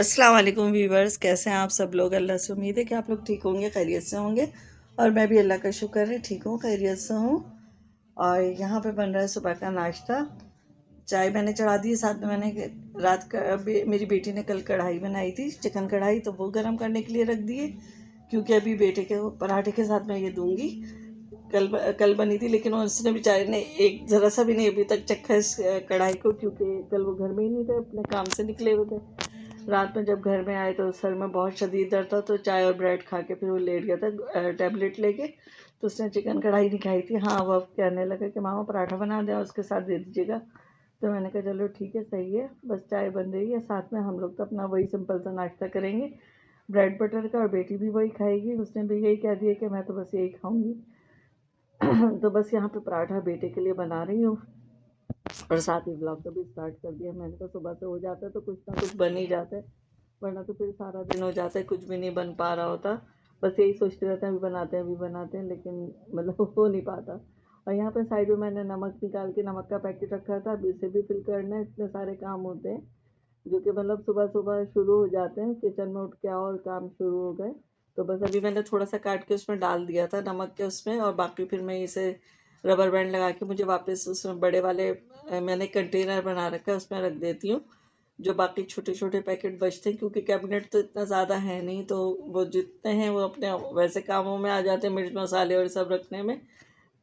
अस्सलाम वालेकुम वीवर्स, कैसे हैं आप सब लोग। अल्लाह से उम्मीद है कि आप लोग ठीक होंगे, खैरियत से होंगे। और मैं भी अल्लाह का शुक्र है ठीक हूँ, खैरियत से हूँ। और यहाँ पे बन रहा है सुबह का नाश्ता। चाय मैंने चढ़ा दी, साथ में मैंने रात का मेरी बेटी ने कल कढ़ाई बनाई थी, चिकन कढ़ाई, तो वो गर्म करने के लिए रख दिए, क्योंकि अभी बेटे के पराठे के साथ मैं ये दूंगी। कल कल बनी थी, लेकिन उसने बेचारे ने एक ज़रा सा भी नहीं अभी तक चखा इस कढ़ाई को, क्योंकि कल वो घर में ही नहीं थे, अपने काम से निकले हुए थे। रात में जब घर में आए तो सर में बहुत शदीद दर्द था, तो चाय और ब्रेड खा के फिर वो लेट गया था टैबलेट लेके। तो उसने चिकन कढ़ाई नहीं खाई थी। हाँ, वो अब कहने लगा कि मामा पराठा बना दें और उसके साथ दे दीजिएगा। तो मैंने कहा चलो ठीक है, सही है, बस चाय बन रही है, साथ में हम लोग तो अपना वही सिंपल सा नाश्ता करेंगे ब्रेड बटर का, और बेटी भी वही खाएगी। उसने भी यही कह दिया कि मैं तो बस यही खाऊंगी। तो बस यहाँ पे पराठा बेटे के लिए बना रही हूँ, और साथ ही ब्लॉग का भी स्टार्ट कर दिया। मैंने कहा सुबह से हो जाता है तो कुछ ना कुछ बन ही जाता है, वरना तो फिर सारा दिन हो जाता है कुछ भी नहीं बन पा रहा होता। बस यही सोचते रहते हैं अभी बनाते हैं, अभी बनाते हैं, लेकिन मतलब हो नहीं पाता। और यहाँ पे साइड में मैंने नमक निकाल के, नमक का पैकेट रखा था, अभी उसे भी फिल करना है। इतने सारे काम होते हैं जो कि मतलब सुबह सुबह शुरू हो जाते हैं, किचन में उठ के आओ और काम शुरू हो गए। तो बस अभी मैंने थोड़ा सा काट के उसमें डाल दिया था नमक के उसमें, और बाकी फिर मैं इसे रबर बैंड लगा के मुझे वापस उसमें बड़े वाले मैंने कंटेनर बना रखा है, उसमें रख देती हूँ। जो बाकी छोटे छोटे पैकेट बचते हैं, क्योंकि कैबिनेट तो इतना ज़्यादा है नहीं, तो वो जितने हैं वो अपने वैसे कामों में आ जाते हैं, मिर्च मसाले और सब रखने में।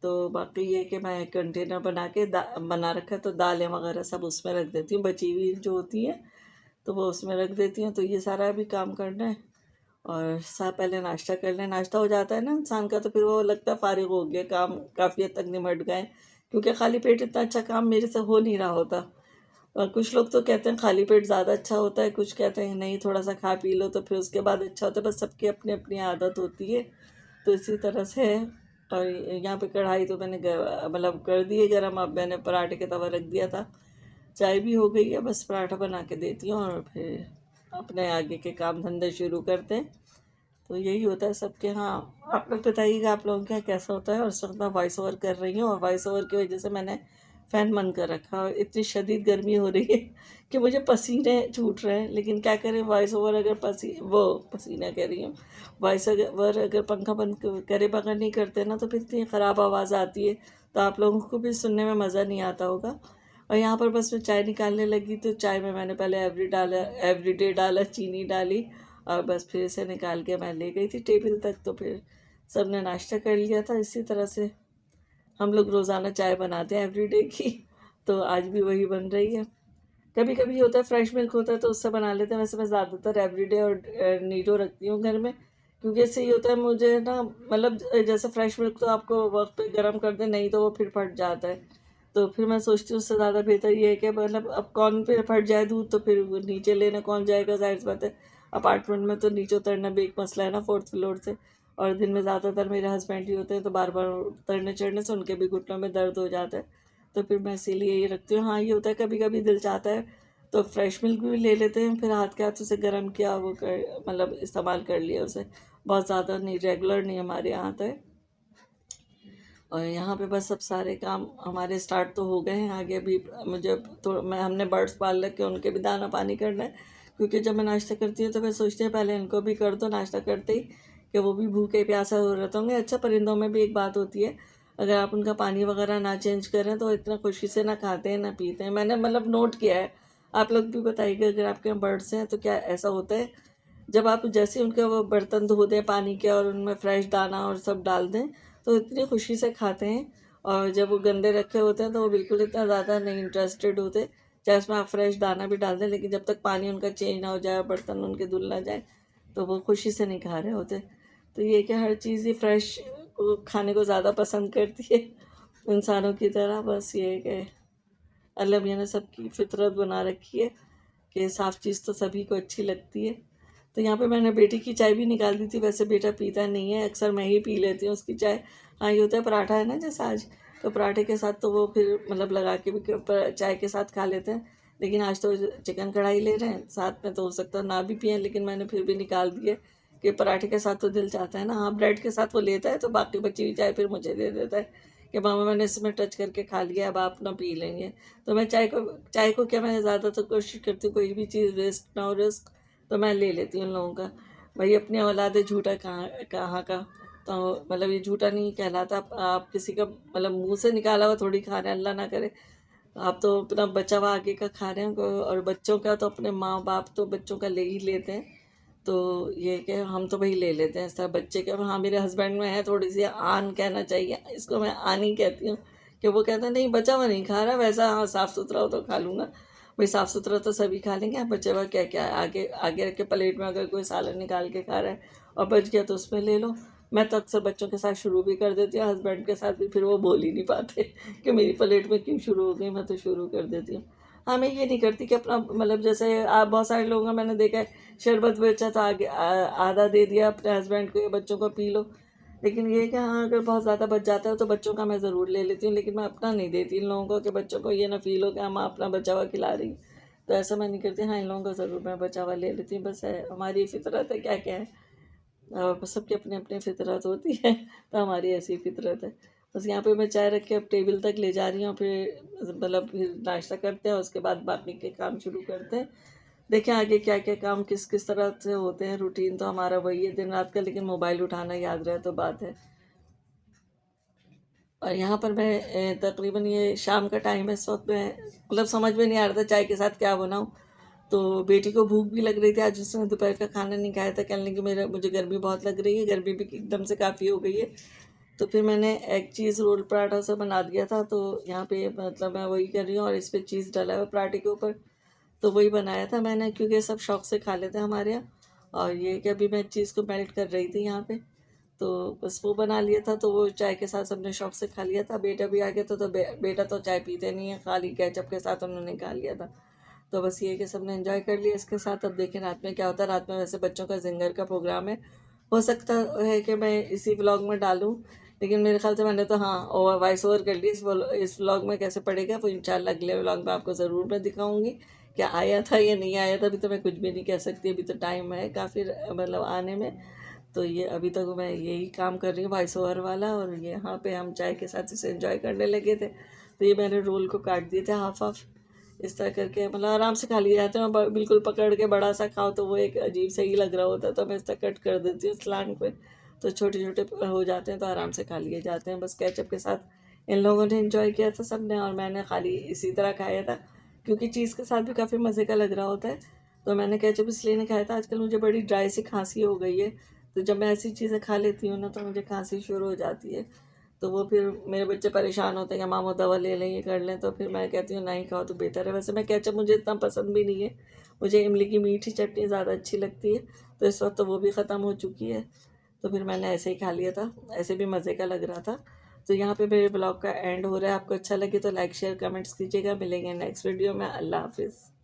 तो बाकी ये कि मैं कंटेनर बना के बना रखा है, तो दालें वगैरह सब उसमें रख देती हूँ, बची हुई जो होती हैं तो वो उसमें रख देती हूँ। तो ये सारा भी काम करना है, और पहले नाश्ता कर लें। नाश्ता हो जाता है ना इंसान का, तो फिर वो लगता है फारिग हो गया, काम काफ़ी हद तक निमट गए, क्योंकि खाली पेट इतना अच्छा काम मेरे से हो नहीं रहा होता। और कुछ लोग तो कहते हैं खाली पेट ज़्यादा अच्छा होता है, कुछ कहते हैं नहीं, थोड़ा सा खा पी लो तो फिर उसके बाद अच्छा होता है। बस सबकी अपनी अपनी आदत होती है, तो इसी तरह से है। और यहाँ पे कढ़ाई तो मैंने मतलब कर दी है गर्म। अब मैंने पराठे के तवा रख दिया था, चाय भी हो गई है, बस पराठा बना के देती हूँ और फिर अपने आगे के काम धंधे शुरू करते हैं। तो यही होता है सबके। हाँ, आप लोग बताइएगा आप लोगों के यहाँ कैसा होता है। और इस वक्त मैं वॉइस ओवर कर रही हूँ, और वॉइस ओवर की वजह से मैंने फ़ैन बंद कर रखा है, और इतनी शदीद गर्मी हो रही है कि मुझे पसीने छूट रहे हैं। लेकिन क्या करें, वॉइस ओवर अगर पसीना कह रही हूँ, वॉइस ओवर अगर पंखा बंद करे बगैर नहीं करते ना, तो फिर इतनी ख़राब आवाज़ आती है, तो आप लोगों को भी सुनने में मज़ा नहीं आता होगा। और यहाँ पर बस मैं चाय निकालने लगी, तो चाय में मैंने पहले एवरीडे डाला, चीनी डाली, और बस फिर इसे निकाल के मैं ले गई थी टेबल तक। तो फिर सब ने नाश्ता कर लिया था। इसी तरह से हम लोग रोज़ाना चाय बनाते हैं एवरीडे की, तो आज भी वही बन रही है। कभी कभी होता है फ्रेश मिल्क होता है तो उससे बना लेते हैं, वैसे मैं ज़्यादातर एवरीडे और नीडो रखती हूँ घर में, क्योंकि इससे ये होता है मुझे ना, मतलब जैसे फ्रेश मिल्क तो आपको वक्त पे गर्म कर दे, नहीं तो वो फिर फट जाता है। तो फिर मैं सोचती हूँ उससे ज़्यादा बेहतर ये है कि मतलब अब कौन फिर फट जाए दूध, तो फिर वो नीचे लेने कौन जाएगा, जाहिर सी बात है। अपार्टमेंट में तो नीचे उतरना भी एक मसला है ना, 4th फ्लोर से। और दिन में ज़्यादातर मेरे हस्बैंड ही होते हैं, तो बार बार उतरने चढ़ने से उनके भी घुटनों में दर्द हो जाता है। तो फिर मैं इसीलिए ये रखती हूँ। हाँ, ये होता है कभी कभी दिल चाहता है तो फ्रेश मिल्क भी ले लेते हैं, फिर हाथ के हाथ उसे गर्म किया, वो कर मतलब इस्तेमाल कर लिया उसे। बहुत ज़्यादा नहीं, रेगुलर नहीं हमारे यहाँ तो है। और यहाँ पे बस सब सारे काम हमारे स्टार्ट तो हो गए हैं, आगे भी मुझे तो हमने बर्ड्स पाल रखे, उनके भी दाना पानी करना है। क्योंकि जब मैं नाश्ता करती हूँ तो मैं सोचती हूँ पहले इनको भी कर दो नाश्ता करते ही, कि वो भी भूखे प्यासा हो रहते होंगे। अच्छा, परिंदों में भी एक बात होती है, अगर आप उनका पानी वगैरह ना चेंज करें तो इतना खुशी से ना खाते हैं ना पीते हैं। मैंने मतलब नोट किया है, आप लोग भी बताइएगा अगर आपके यहाँ बर्ड्स हैं तो क्या ऐसा होता है। जब आप जैसे उनके वो बर्तन धो दें पानी के और उनमें फ्रेश दाना और सब डाल दें, तो इतनी खुशी से खाते हैं। और जब वो गंदे रखे होते हैं तो वो बिल्कुल इतना ज़्यादा नहीं इंटरेस्टेड होते, चाहे उसमें आप फ्रेश दाना भी डाल दें, लेकिन जब तक पानी उनका चेंज ना हो जाए और बर्तन उनके धुल ना जाए, तो वो खुशी से नहीं खा रहे होते। तो ये कि हर चीज़ ही फ्रेश को खाने को ज़्यादा पसंद करती है इंसानों की तरह। बस ये है कि अल्लाह मियाँ ने सबकी फितरत बना रखी है कि साफ़ चीज़ तो सभी को अच्छी लगती है। तो यहाँ पे मैंने बेटी की चाय भी निकाल दी थी, वैसे बेटा पीता नहीं है, अक्सर मैं ही पी लेती हूँ उसकी चाय। हाँ, ये होता है पराठा है ना जैसे आज, तो पराठे के साथ तो वो फिर मतलब लगा के भी चाय के साथ खा लेते हैं। लेकिन आज तो चिकन कढ़ाई ले रहे हैं साथ में, तो हो सकता है ना भी पिए, लेकिन मैंने फिर भी निकाल दिए कि पराठे के साथ तो दिल चाहता है ना। हाँ, ब्रेड के साथ वो लेता है, तो बाकी बची हुई चाय फिर मुझे दे देता है कि मामा मैंने इसमें टच करके खा लिया, अब आप ना पी लेंगे। तो मैं चाय को क्या, मैं ज़्यादातर कोशिश करती हूँ कोई भी चीज़ वेस्ट ना हो, रिस्क तो मैं ले लेती हूँ उन लोगों का। भाई अपनी औलाद है, झूठा कहाँ कहाँ का। तो मतलब ये झूठा नहीं कहलाता। आप किसी का मतलब मुंह से निकाला हुआ थोड़ी खा रहे हैं, अल्लाह ना करे। आप तो अपना बचा हुआ आगे का खा रहे हैं, और बच्चों का तो अपने माँ बाप तो बच्चों का ले ही लेते हैं। तो ये कि हम तो भाई ले लेते हैं सब बच्चे के। हाँ, मेरे हस्बैंड में है थोड़ी सी आन, कहना चाहिए इसको, मैं आन ही कहती हूँ। कि वो कहते हैं नहीं बचा हुआ नहीं खा रहा, वैसा हाँ साफ़ सुथरा हो तो खा लूँगा। भाई साफ़ सुथरा तो सभी खा लेंगे, आप बचा हुआ क्या क्या है, आगे आगे रख के प्लेट में अगर कोई सालन निकाल के खा रहा है और बच गया तो उसमें ले लो। मैं तो अक्सर बच्चों के साथ शुरू भी कर देती हूँ, हस्बैंड के साथ भी, फिर वो बोल ही नहीं पाते कि मेरी प्लेट में क्यों शुरू हो गई, मैं तो शुरू कर देती हूँ। हाँ, मैं ये नहीं करती कि अपना मतलब जैसे आप बहुत सारे लोगों का मैंने देखा है, शरबत बेचा तो आगे आधा दे दिया अपने हस्बैंड को या बच्चों को पी लो। लेकिन ये है कि हाँ अगर बहुत ज़्यादा बच जाता है तो बच्चों का मैं ज़रूर ले लेती हूँ, लेकिन मैं अपना नहीं देती इन लोगों को कि बच्चों को ये ना फील हो कि हम अपना बचा हुआ खिला रही। तो ऐसा मैं नहीं करती। हाँ, इन लोगों का ज़रूर मैं बचा हुआ ले लेती हूँ, बस है हमारी फितरत है, क्या क्या है। और सबकी अपनी अपनी फितरत होती है, तो हमारी ऐसी फितरत है। बस यहाँ पे मैं चाय रख के अब टेबल तक ले जा रही हूँ, फिर मतलब फिर नाश्ता करते हैं, उसके बाद बाकी के काम शुरू करते हैं। देखें आगे क्या क्या काम किस किस तरह से होते हैं। रूटीन तो हमारा वही है दिन रात का, लेकिन मोबाइल उठाना याद रहे तो बात है। और यहाँ पर मैं तकरीबन ये शाम का टाइम है, इस वक्त मैं मतलब समझ में नहीं आ रहा था चाय के साथ क्या बनाऊँ। तो बेटी को भूख भी लग रही थी, आज उसने दोपहर का खाना नहीं खाया था, कहने लगी मेरा मुझे गर्मी बहुत लग रही है, गर्मी भी एकदम से काफ़ी हो गई है। तो फिर मैंने एग चीज़ रोल पराठा से बना दिया था, तो यहाँ पे मतलब मैं वही कर रही हूँ, और इस पर चीज़ डाला हुआ पराठे के ऊपर। तो वही बनाया था मैंने, क्योंकि सब शौक से खा लेते हैं हमारे यहाँ। और ये कि अभी मैं चीज़ को मेल्ट कर रही थी यहाँ पे, तो बस वो बना लिया था, तो वो चाय के साथ सबने शौक से खा लिया था। बेटा भी आ गया था, तो बेटा तो चाय पीते नहीं है, खाली केचप के साथ उन्होंने खा लिया था। तो बस ये है कि सबने एंजॉय कर लिया इसके साथ। अब देखें रात में क्या होता है। रात में वैसे बच्चों का जिंगर का प्रोग्राम है, हो सकता है कि मैं इसी व्लॉग में डालूं, लेकिन मेरे ख्याल से मैंने तो हाँ वॉइस ओवर कर ली। इस व्लॉग में कैसे पड़ेगा वो इंशाल्लाह अगले व्लॉग में आपको ज़रूर मैं दिखाऊंगी, क्या आया था या नहीं आया था। अभी तो मैं कुछ भी नहीं कह सकती, अभी तो टाइम है काफ़ी मतलब आने में। तो ये अभी तक मैं यही काम कर रही हूँ वॉइस ओवर वाला, और ये यहाँ पे हम चाय के साथ इसे एंजॉय करने लगे थे। तो ये मैंने रोल को काट दिए थे हाफ हाफ, इस तरह करके मतलब आराम से खा लिए जाते हैं। और बिल्कुल पकड़ के बड़ा सा खाओ तो वो एक अजीब सा ही लग रहा होता है, तो मैं इस तरह कट कर देती हूँ स्लांट पे, तो छोटे छोटे हो जाते हैं, तो आराम से खा लिए जाते हैं। बस केचप के साथ इन लोगों ने इन्जॉय किया था सबने, और मैंने खाली इसी तरह खाया था, क्योंकि चीज़ के साथ भी काफ़ी मज़े का लग रहा होता है। तो मैंने केचप इसलिए नहीं खाया था, आजकल मुझे बड़ी ड्राई सी खांसी हो गई है, तो जब मैं ऐसी चीज़ें खा लेती हूँ ना तो मुझे खांसी शुरू हो जाती है। तो वो फिर मेरे बच्चे परेशान होते हैं कि मामू दवा ले लें, ये कर लें, तो फिर मैं कहती हूँ नहीं खाओ तो बेहतर है। वैसे मैं केचप मुझे इतना पसंद भी नहीं है, मुझे इमली की मीठी चटनी ज़्यादा अच्छी लगती है। तो इस वक्त तो वो भी ख़त्म हो चुकी है, तो फिर मैंने ऐसे ही खा लिया था, ऐसे भी मज़े का लग रहा था। तो यहाँ पे मेरे ब्लॉग का एंड हो रहा है। आपको अच्छा लगे तो लाइक शेयर कमेंट्स कीजिएगा। मिलेंगे नेक्स्ट वीडियो में। अल्लाह हाफिज़।